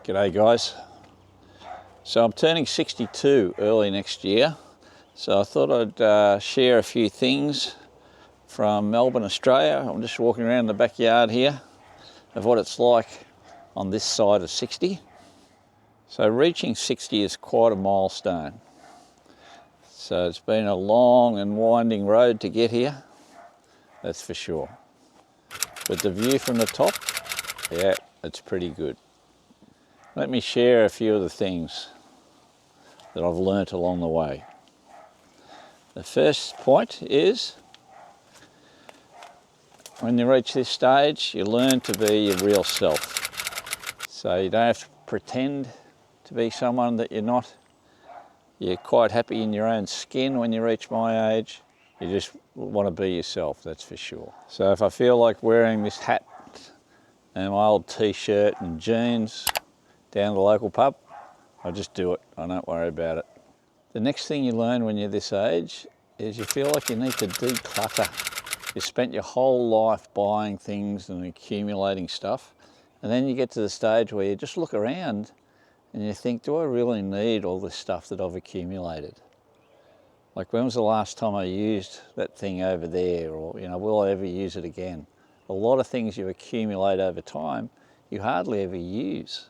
G'day guys. So I'm turning 62 early next year, so I thought I'd share a few things from Melbourne, Australia. I'm just walking around the backyard here of what it's like on this side of 60. So reaching 60 is quite a milestone. So it's been a long and winding road to get here, that's for sure. But the view from the top, yeah, it's pretty good. Let me share a few of the things that I've learnt along the way. The first point is, when you reach this stage, you learn to be your real self. So you don't have to pretend to be someone that you're not. You're quite happy in your own skin when you reach my age. You just want to be yourself, that's for sure. So if I feel like wearing this hat and my old t-shirt and jeans down to the local pub, I just do it. I don't worry about it. The next thing you learn when you're this age is you feel like you need to declutter. You spent your whole life buying things and accumulating stuff, and then you get to the stage where you just look around and you think, do I really need all this stuff that I've accumulated? Like, when was the last time I used that thing over there? Or, will I ever use it again? A lot of things you accumulate over time, you hardly ever use.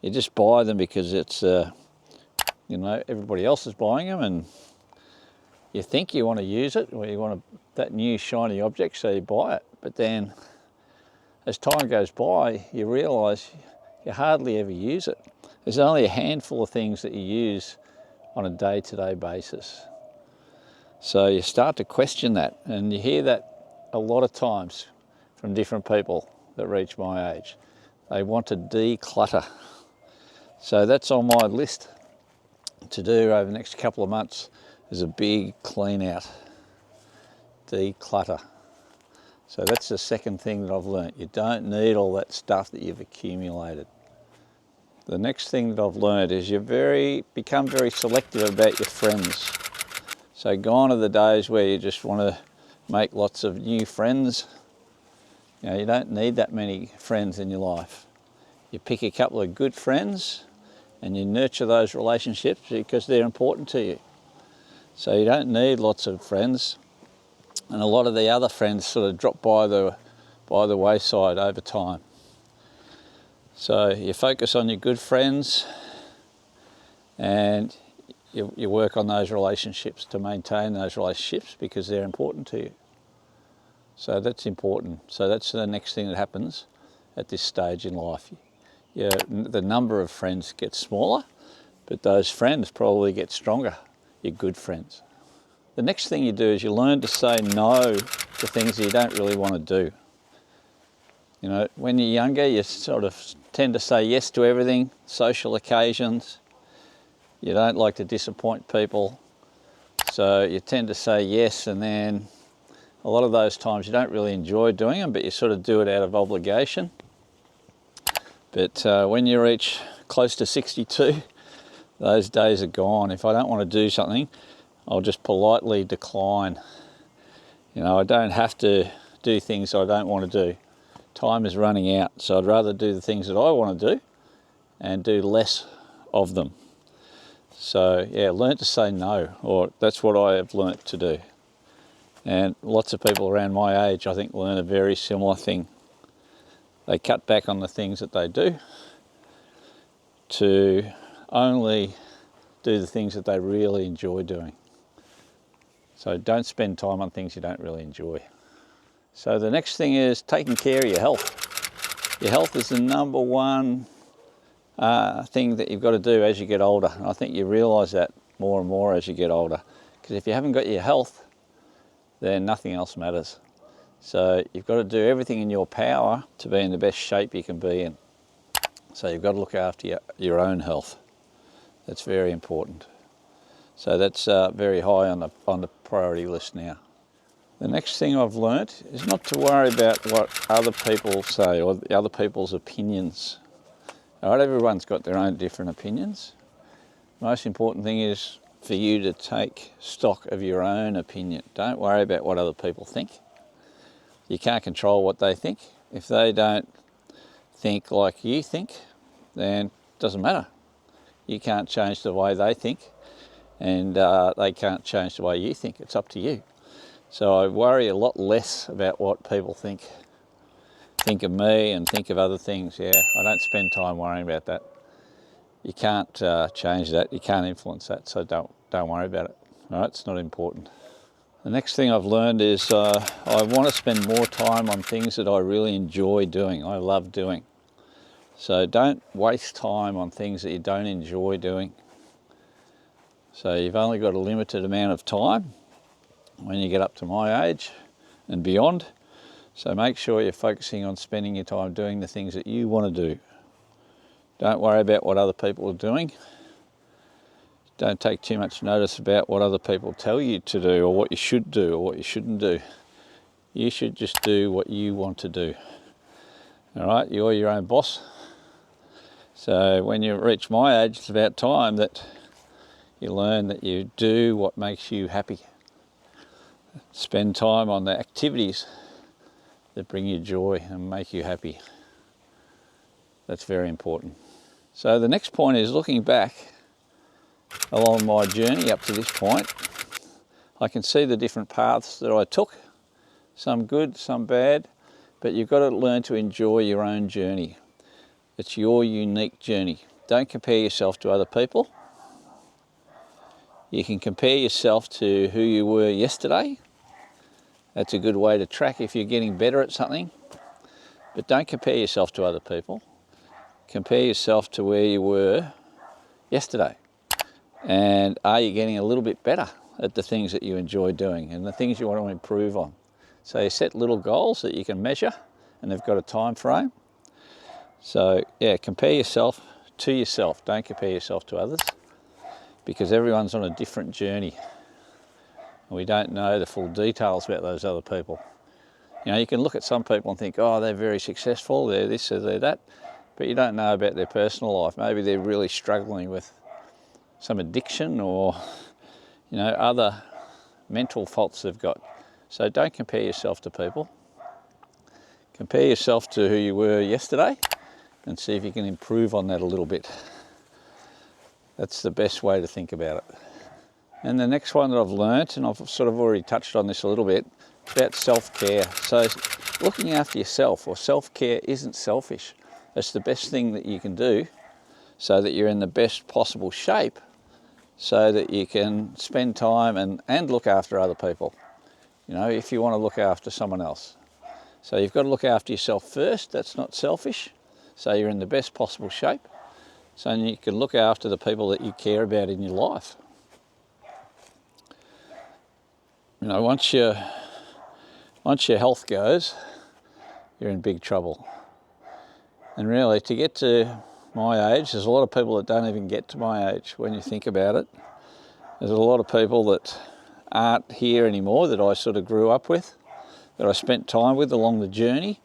You just buy them because it's, everybody else is buying them and you think you want to use it, or you want that new shiny object, so you buy it. But then as time goes by, you realise you hardly ever use it. There's only a handful of things that you use on a day-to-day basis. So you start to question that, and you hear that a lot of times from different people that reach my age. They want to declutter. So that's on my list to do over the next couple of months, is a big clean out, declutter. So that's the second thing that I've learnt. You don't need all that stuff that you've accumulated. The next thing that I've learnt is you become very selective about your friends. So gone are the days where you just want to make lots of new friends. You don't need that many friends in your life. You pick a couple of good friends and you nurture those relationships because they're important to you. So you don't need lots of friends, and a lot of the other friends sort of drop by the wayside over time. So you focus on your good friends and you work on those relationships to maintain those relationships because they're important to you. So that's important. So that's the next thing that happens at this stage in life. The number of friends gets smaller, but those friends probably get stronger, your good friends. The next thing you do is you learn to say no to things that you don't really want to do. When you're younger, you sort of tend to say yes to everything, social occasions. You don't like to disappoint people, so you tend to say yes, and then a lot of those times you don't really enjoy doing them, but you sort of do it out of obligation. But when you reach close to 62, those days are gone. If I don't want to do something, I'll just politely decline. I don't have to do things I don't want to do. Time is running out, so I'd rather do the things that I want to do and do less of them. So yeah, learn to say no, or that's what I have learnt to do. And lots of people around my age, I think, learn a very similar thing. They cut back on the things that they do to only do the things that they really enjoy doing. So don't spend time on things you don't really enjoy. So the next thing is taking care of your health. Your health is the number one thing that you've got to do as you get older. And I think you realise that more and more as you get older. Because if you haven't got your health, then nothing else matters. So you've got to do everything in your power to be in the best shape you can be in. So you've got to look after your own health. That's very important. So that's very high on the priority list now. The next thing I've learnt is not to worry about what other people say or the other people's opinions. All right, everyone's got their own different opinions. The most important thing is for you to take stock of your own opinion. Don't worry about what other people think. You can't control what they think. If they don't think like you think, then it doesn't matter. You can't change the way they think, and they can't change the way you think. It's up to you. So I worry a lot less about what people think of me and think of other things. Yeah, I don't spend time worrying about that. You can't change that. You can't influence that. So don't worry about it. All right, it's not important. The next thing I've learned is I want to spend more time on things that I really enjoy doing. I love doing. So don't waste time on things that you don't enjoy doing. So you've only got a limited amount of time when you get up to my age and beyond. So make sure you're focusing on spending your time doing the things that you want to do. Don't worry about what other people are doing. Don't take too much notice about what other people tell you to do or what you should do or what you shouldn't do. You should just do what you want to do. All right, you're your own boss. So when you reach my age, it's about time that you learn that you do what makes you happy. Spend time on the activities that bring you joy and make you happy. That's very important. So the next point is looking back along my journey up to this point. I can see the different paths that I took, some good, some bad, but you've got to learn to enjoy your own journey. It's your unique journey. Don't compare yourself to other people. You can compare yourself to who you were yesterday. That's a good way to track if you're getting better at something. But don't compare yourself to other people. Compare yourself to where you were yesterday. And are you getting a little bit better at the things that you enjoy doing and the things you want to improve on? So you set little goals that you can measure and they've got a time frame. So yeah, compare yourself to yourself. Don't compare yourself to others because everyone's on a different journey. And we don't know the full details about those other people. You know, you can look at some people and think, oh, they're very successful, they're this or they're that, but you don't know about their personal life. Maybe they're really struggling with some addiction or, you know, other mental faults they've got. So don't compare yourself to people. Compare yourself to who you were yesterday and see if you can improve on that a little bit. That's the best way to think about it. And the next one that I've learnt, and I've sort of already touched on this a little bit, it's about self-care. So looking after yourself or self-care isn't selfish. It's the best thing that you can do so that you're in the best possible shape so that you can spend time and look after other people, you know, if you want to look after someone else. So you've got to look after yourself first. That's not selfish. So you're in the best possible shape so you can look after the people that you care about in your life. You know, once your health goes, you're in big trouble. And really, to get to my age, there's a lot of people that don't even get to my age when you think about it. There's a lot of people that aren't here anymore that I sort of grew up with, that I spent time with along the journey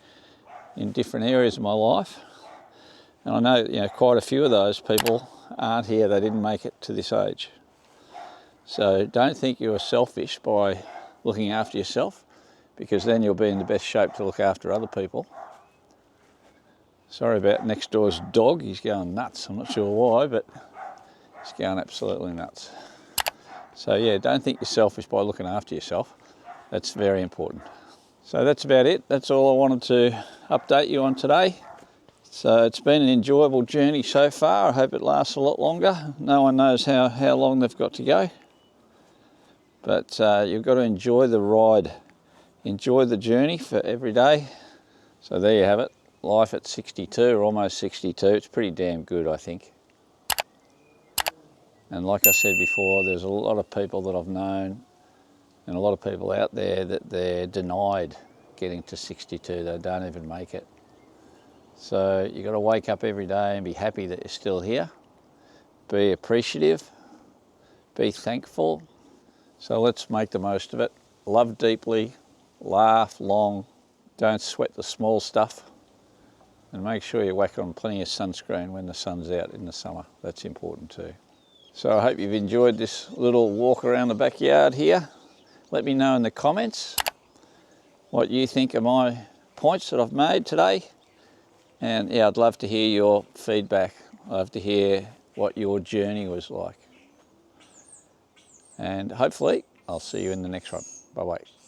in different areas of my life. And I know, you know, quite a few of those people aren't here, they didn't make it to this age. So don't think you're selfish by looking after yourself, because then you'll be in the best shape to look after other people. Sorry about next door's dog, he's going nuts. I'm not sure why, but he's going absolutely nuts. So yeah, don't think you're selfish by looking after yourself. That's very important. So that's about it. That's all I wanted to update you on today. So it's been an enjoyable journey so far. I hope it lasts a lot longer. No one knows how long they've got to go. But you've got to enjoy the ride. Enjoy the journey for every day. So there you have it. Life at 62, or almost 62. It's pretty damn good, I think. And like I said before, there's a lot of people that I've known and a lot of people out there that they're denied getting to 62. They don't even make it. So you've got to wake up every day and be happy that you're still here. Be appreciative. Be thankful. So let's make the most of it. Love deeply. Laugh long. Don't sweat the small stuff. And make sure you whack on plenty of sunscreen when the sun's out in the summer. That's important too. So I hope you've enjoyed this little walk around the backyard here. Let me know in the comments what you think of my points that I've made today. And yeah, I'd love to hear your feedback. I'd love to hear what your journey was like. And hopefully I'll see you in the next one. Bye-bye.